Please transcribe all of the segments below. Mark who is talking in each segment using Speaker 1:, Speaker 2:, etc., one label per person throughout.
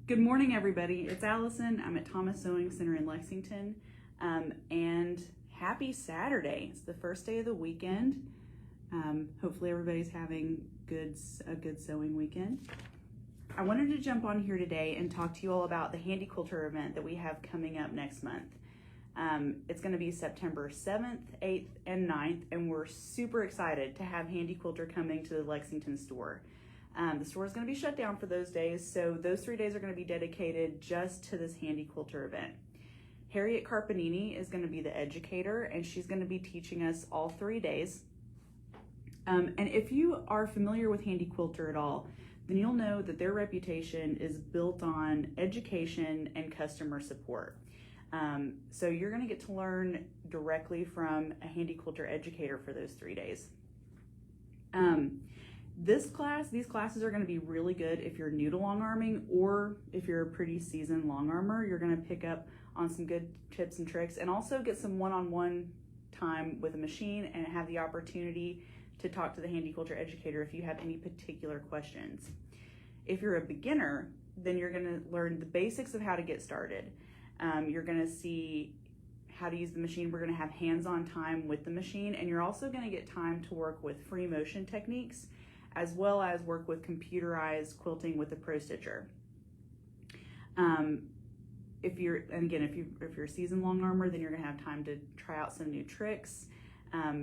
Speaker 1: Good morning, everybody. It's Allison. I'm at Thomas Sewing Center in Lexington, and happy Saturday. It's the first day of the weekend. Hopefully everybody's having a good sewing weekend. I wanted to jump on here today and talk to you all about the Handy Quilter event that we have coming up next month. It's going to be September 7th, 8th, and 9th, and we're super excited to have Handy Quilter coming to the Lexington store. The store is going to be shut down for those days, so those 3 days are going to be dedicated just to this Handy Quilter event. Harriet Carpanini is going to be the educator, and she's going to be teaching us all 3 days. And if you are familiar with Handy Quilter at all, then you'll know that their reputation is built on education and customer support. So you're going to get to learn directly from a Handy Quilter educator for those 3 days. These classes are going to be really good if you're new to long arming, or if you're a pretty seasoned long armor. You're going to pick up on some good tips and tricks, and also get some one-on-one time with a machine and have the opportunity to talk to the Handy Quilter educator if you have any particular questions. If you're a beginner, then you're going to learn the basics of how to get started. You're going to see how to use the machine. We're going to have hands-on time with the machine, and you're also going to get time to work with free motion techniques, as well as work with computerized quilting with the Pro Stitcher. If you're a seasoned long armor, then you're going to have time to try out some new tricks,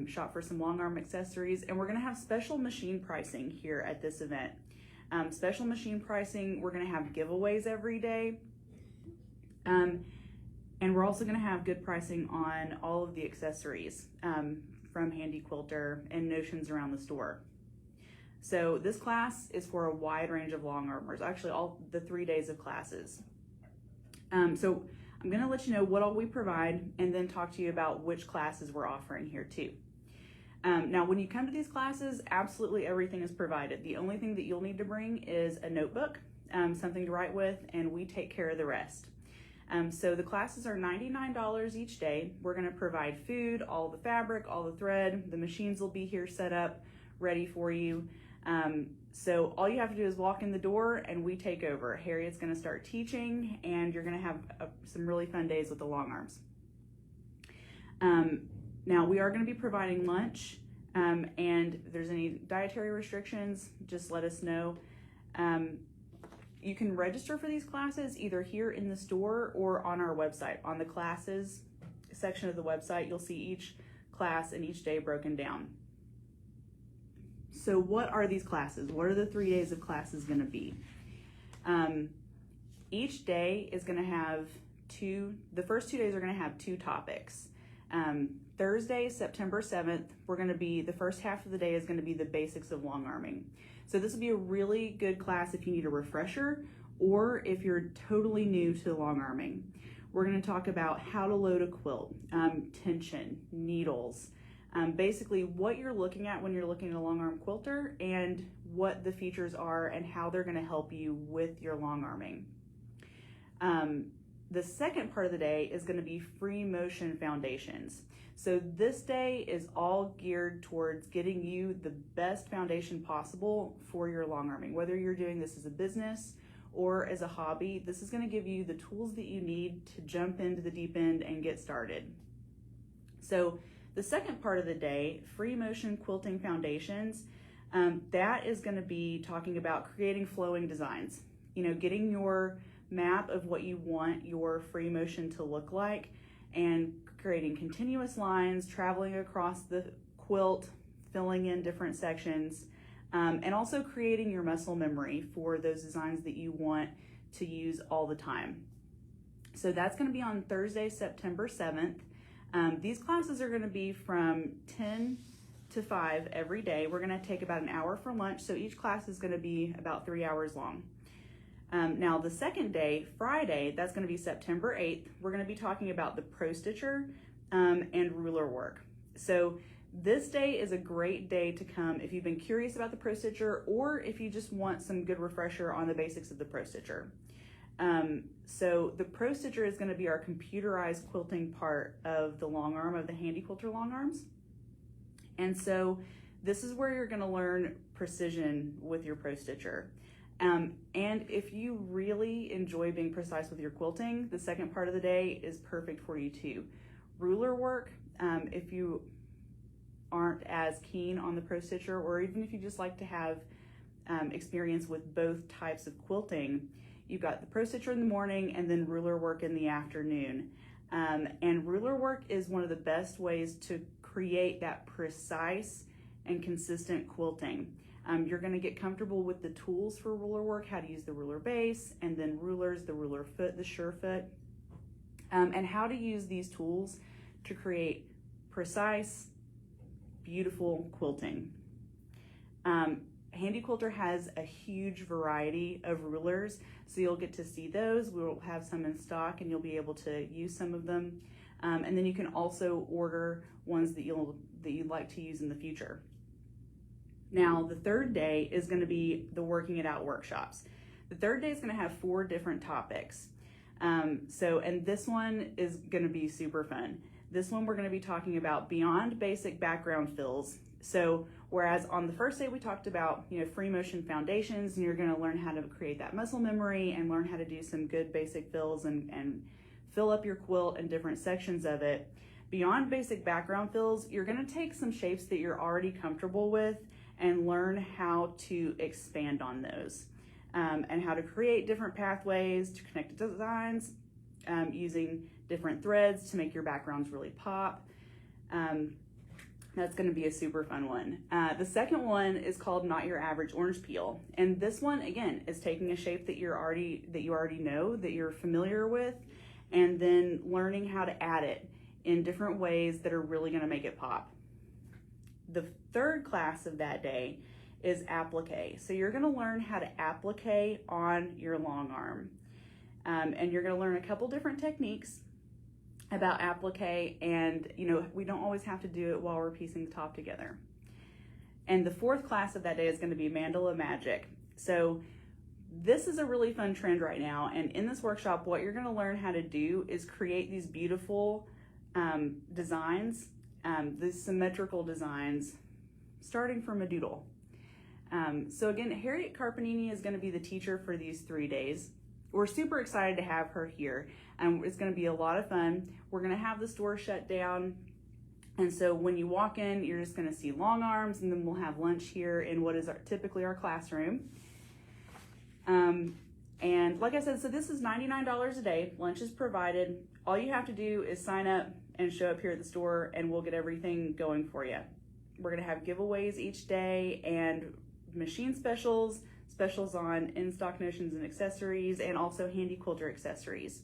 Speaker 1: shop for some long arm accessories, and we're going to have special machine pricing here at this event. Special machine pricing, we're going to have giveaways every day, and we're also going to have good pricing on all of the accessories from Handy Quilter and notions around the store. So this class is for a wide range of long armors, actually all the 3 days of classes. So I'm going to let you know what all we provide, and then talk to you about which classes we're offering here too. Now, when you come to these classes, absolutely everything is provided. The only thing that you'll need to bring is a notebook, something to write with, and we take care of the rest. So the classes are $99 each day. We're going to provide food, all the fabric, all the thread. The machines will be here set up, ready for you. So all you have to do is walk in the door and we take over. Harriet's going to start teaching, and you're going to have some really fun days with the long arms. Now we are going to be providing lunch, and if there's any dietary restrictions, just let us know. You can register for these classes either here in the store or on our website. On the classes section of the website, you'll see each class and each day broken down. So what are these classes? What are the 3 days of classes going to be? Each day is going to have the first 2 days are going to have 2 topics. Thursday, September 7th, the first half of the day is going to be the basics of long arming. So this will be a really good class if you need a refresher, or if you're totally new to long arming. We're going to talk about how to load a quilt, tension, needles, basically what you're looking at when you're looking at a long arm quilter, and what the features are and how they're going to help you with your long arming. The second part of the day is going to be free motion foundations. So this day is all geared towards getting you the best foundation possible for your long arming. Whether you're doing this as a business or as a hobby, this is going to give you the tools that you need to jump into the deep end and get started. So the second part of the day, free motion quilting foundations, that is going to be talking about creating flowing designs. Getting your map of what you want your free motion to look like, and creating continuous lines, traveling across the quilt, filling in different sections, and also creating your muscle memory for those designs that you want to use all the time. So that's going to be on Thursday, September 7th. These classes are going to be from 10 to 5 every day. We're going to take about an hour for lunch, so each class is going to be about 3 hours long. Now the second day, Friday, that's going to be September 8th. We're going to be talking about the Pro Stitcher and ruler work. So this day is a great day to come if you've been curious about the Pro Stitcher, or if you just want some good refresher on the basics of the Pro Stitcher. So the Pro Stitcher is going to be our computerized quilting part of the long arm of the Handy Quilter long arms. And so this is where you're going to learn precision with your Pro Stitcher. And if you really enjoy being precise with your quilting, the second part of the day is perfect for you too. Ruler work, if you aren't as keen on the Pro Stitcher, or even if you just like to have experience with both types of quilting, you've got the Pro Stitcher in the morning and then ruler work in the afternoon. And ruler work is one of the best ways to create that precise and consistent quilting. You're going to get comfortable with the tools for ruler work, how to use the ruler base, and then rulers, the ruler foot, the Surefoot, and how to use these tools to create precise, beautiful quilting. Handy Quilter has a huge variety of rulers, so you'll get to see those. We'll have some in stock and you'll be able to use some of them. And then you can also order ones that you'd like to use in the future. Now, the third day is going to be the Working It Out workshops. The third day is going to have 4 different topics. And this one is going to be super fun. This one we're going to be talking about beyond basic background fills. So whereas on the first day we talked about, free motion foundations, and you're going to learn how to create that muscle memory and learn how to do some good basic fills and fill up your quilt in different sections of it. Beyond basic background fills, you're going to take some shapes that you're already comfortable with and learn how to expand on those, and how to create different pathways to connect designs, using different threads to make your backgrounds really pop. That's going to be a super fun one. The second one is called Not Your Average Orange Peel, and this one again is taking a shape that you already know, that you're familiar with, and then learning how to add it in different ways that are really going to make it pop. The third class of that day is applique. So you're going to learn how to applique on your long arm, and you're going to learn a couple different techniques about applique, and we don't always have to do it while we're piecing the top together. And the fourth class of that day is going to be Mandala Magic. So this is a really fun trend right now, and in this workshop what you're going to learn how to do is create these beautiful designs, these symmetrical designs starting from a doodle. So again, Harriet Carpanini is going to be the teacher for these 3 days. We're super excited to have her here, and it's going to be a lot of fun. We're going to have the store shut down, and so when you walk in, you're just going to see long arms, and then we'll have lunch here in what is typically our classroom. And like I said, so this is $99 a day. Lunch is provided. All you have to do is sign up and show up here at the store, and we'll get everything going for you. We're going to have giveaways each day and machine specials on in-stock notions and accessories, and also Handy Quilter accessories.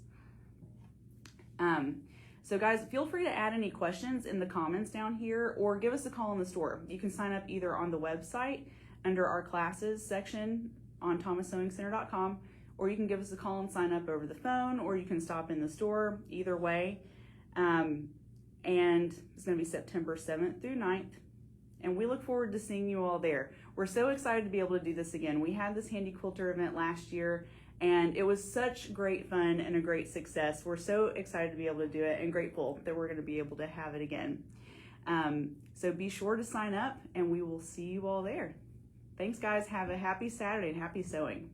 Speaker 1: So guys, feel free to add any questions in the comments down here, or give us a call in the store. You can sign up either on the website under our classes section on thomassewingcenter.com, or you can give us a call and sign up over the phone, or you can stop in the store, either way. And it's going to be September 7th through 9th. And we look forward to seeing you all there. We're so excited to be able to do this again. We had this Handy Quilter event last year, and it was such great fun and a great success. We're so excited to be able to do it and grateful that we're going to be able to have it again. So be sure to sign up, and we will see you all there. Thanks, guys. Have a happy Saturday and happy sewing.